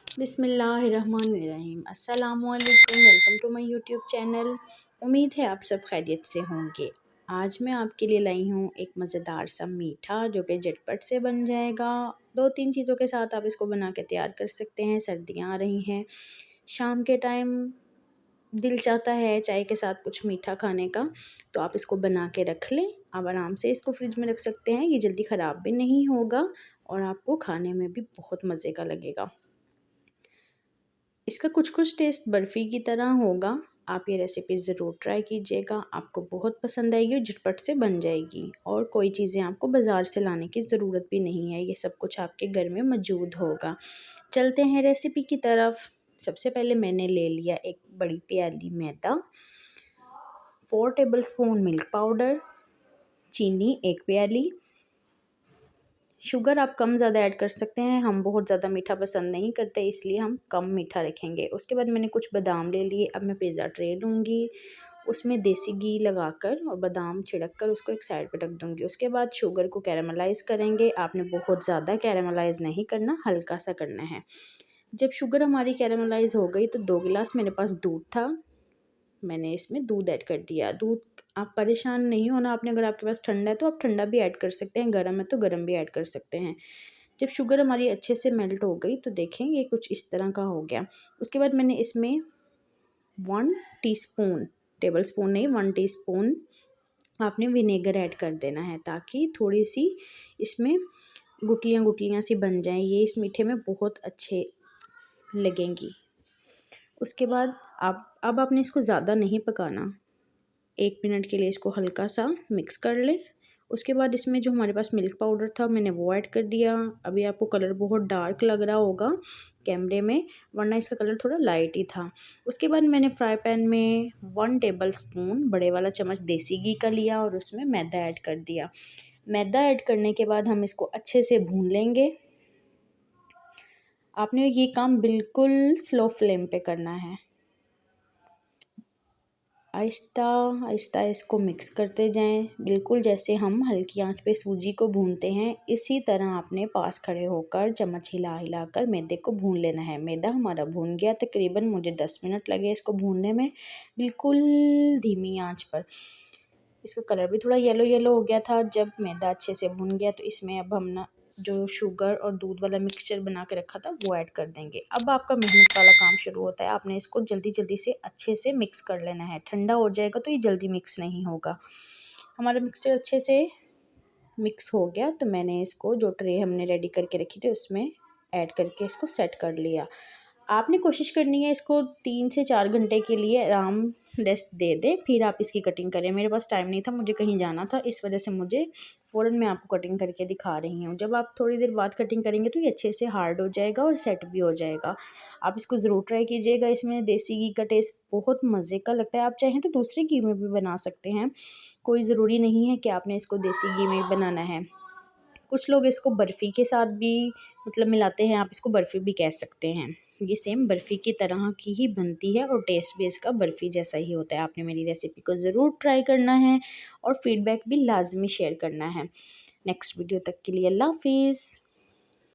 बिस्मिल्लाहिर्रहमानिर्रहीम। अस्सलामुअलैकुम। Welcome to my YouTube channel. उम्मीद है आप सब खैरियत से होंगे। आज मैं आपके लिए लाई हूँ एक मज़ेदार सा मीठा जो कि झटपट से बन जाएगा। 2-3 चीज़ों के साथ आप इसको बना के तैयार कर सकते हैं। सर्दियाँ आ रही हैं, शाम के टाइम दिल चाहता है चाय के साथ कुछ मीठा खाने का, तो आप इसको बना के रख लें। आप आराम से इसको फ्रिज में रख सकते हैं, ये जल्दी ख़राब भी नहीं होगा और आपको खाने में भी बहुत मज़े का लगेगा। इसका कुछ टेस्ट बर्फ़ी की तरह होगा। आप ये रेसिपी ज़रूर ट्राई कीजिएगा, आपको बहुत पसंद आएगी और झटपट से बन जाएगी और कोई चीज़ें आपको बाज़ार से लाने की ज़रूरत भी नहीं है, ये सब कुछ आपके घर में मौजूद होगा। चलते हैं रेसिपी की तरफ। सबसे पहले मैंने ले लिया एक बड़ी प्याली मैदा, 4 टेबलस्पून मिल्क पाउडर, चीनी 1 प्याली, शुगर आप कम ज़्यादा ऐड कर सकते हैं। हम बहुत ज़्यादा मीठा पसंद नहीं करते, इसलिए हम कम मीठा रखेंगे। उसके बाद मैंने कुछ बादाम ले लिए। अब मैं पिज़्ज़ा ट्रे लूँगी, उसमें देसी घी लगाकर और बादाम छिड़क कर उसको एक साइड पे रख दूँगी। उसके बाद शुगर को कैरामलाइज़ करेंगे। आपने बहुत ज़्यादा कैरामलाइज़ नहीं करना, हल्का सा करना है। जब शुगर हमारी कैरामलाइज़ हो गई तो 2 गिलास मेरे पास दूध था, मैंने इसमें दूध ऐड कर दिया। दूध आप परेशान नहीं होना आपने, अगर आपके पास ठंडा है तो आप ठंडा भी ऐड कर सकते हैं, गर्म है तो गर्म भी ऐड कर सकते हैं। जब शुगर हमारी अच्छे से मेल्ट हो गई तो देखें ये कुछ इस तरह का हो गया। उसके बाद मैंने इसमें 1 टीस्पून, टेबलस्पून नहीं 1 टीस्पून आपने विनेगर ऐड कर देना है, ताकि थोड़ी सी इसमें गुठलियाँ गुठलियाँ सी बन जाएँ, ये इस मीठे में बहुत अच्छे लगेंगी। उसके बाद अब आपने इसको ज़्यादा नहीं पकाना, 1 मिनट के लिए इसको हल्का सा मिक्स कर लें। उसके बाद इसमें जो हमारे पास मिल्क पाउडर था मैंने वो ऐड कर दिया। अभी आपको कलर बहुत डार्क लग रहा होगा कैमरे में, वरना इसका कलर थोड़ा लाइट ही था। उसके बाद मैंने फ्राई पैन में 1 टेबलस्पून बड़े वाला चम्मच देसी घी का लिया और उसमें मैदा ऐड कर दिया। मैदा ऐड करने के बाद हम इसको अच्छे से भून लेंगे। आपने ये काम बिल्कुल स्लो फ्लेम पे करना है। आहिस्ता आहिस्ता इसको मिक्स करते जाएं, बिल्कुल जैसे हम हल्की आंच पे सूजी को भूनते हैं, इसी तरह आपने पास खड़े होकर चम्मच हिला हिला कर मैदे को भून लेना है। मैदा हमारा भून गया, तकरीबन मुझे 10 मिनट लगे इसको भूनने में, बिल्कुल धीमी आंच पर। इसका कलर भी थोड़ा येलो येलो हो गया था। जब मैदा अच्छे से भुन गया तो इसमें अब हम ना जो शुगर और दूध वाला मिक्सचर बना के रखा था वो ऐड कर देंगे। अब आपका मेहनत वाला काम शुरू होता है, आपने इसको जल्दी जल्दी से अच्छे से मिक्स कर लेना है। ठंडा हो जाएगा तो ये जल्दी मिक्स नहीं होगा। हमारा मिक्सचर अच्छे से मिक्स हो गया तो मैंने इसको जो ट्रे हमने रेडी करके रखी थी उसमें ऐड करके इसको सेट कर लिया। आपने कोशिश करनी है इसको 3 से 4 घंटे के लिए आराम रेस्ट दे दें, फिर आप इसकी कटिंग करें। मेरे पास टाइम नहीं था, मुझे कहीं जाना था, इस वजह से मुझे फ़ौरन मैं आपको कटिंग करके दिखा रही हूँ। जब आप थोड़ी देर बाद कटिंग करेंगे तो ये अच्छे से हार्ड हो जाएगा और सेट भी हो जाएगा। आप इसको ज़रूर ट्राई कीजिएगा, इसमें देसी घी का टेस्ट बहुत मज़े का लगता है। आप चाहें तो दूसरे घी में भी बना सकते हैं, कोई ज़रूरी नहीं है कि आपने इसको देसी घी में बनाना है। कुछ लोग इसको बर्फ़ी के साथ भी मतलब मिलाते हैं, आप इसको बर्फ़ी भी कह सकते हैं। ये सेम बर्फ़ी की तरह की ही बनती है और टेस्ट भी इसका बर्फ़ी जैसा ही होता है। आपने मेरी रेसिपी को ज़रूर ट्राई करना है और फ़ीडबैक भी लाज़मी शेयर करना है। नेक्स्ट वीडियो तक के लिए अल्लाह हाफ़िज़।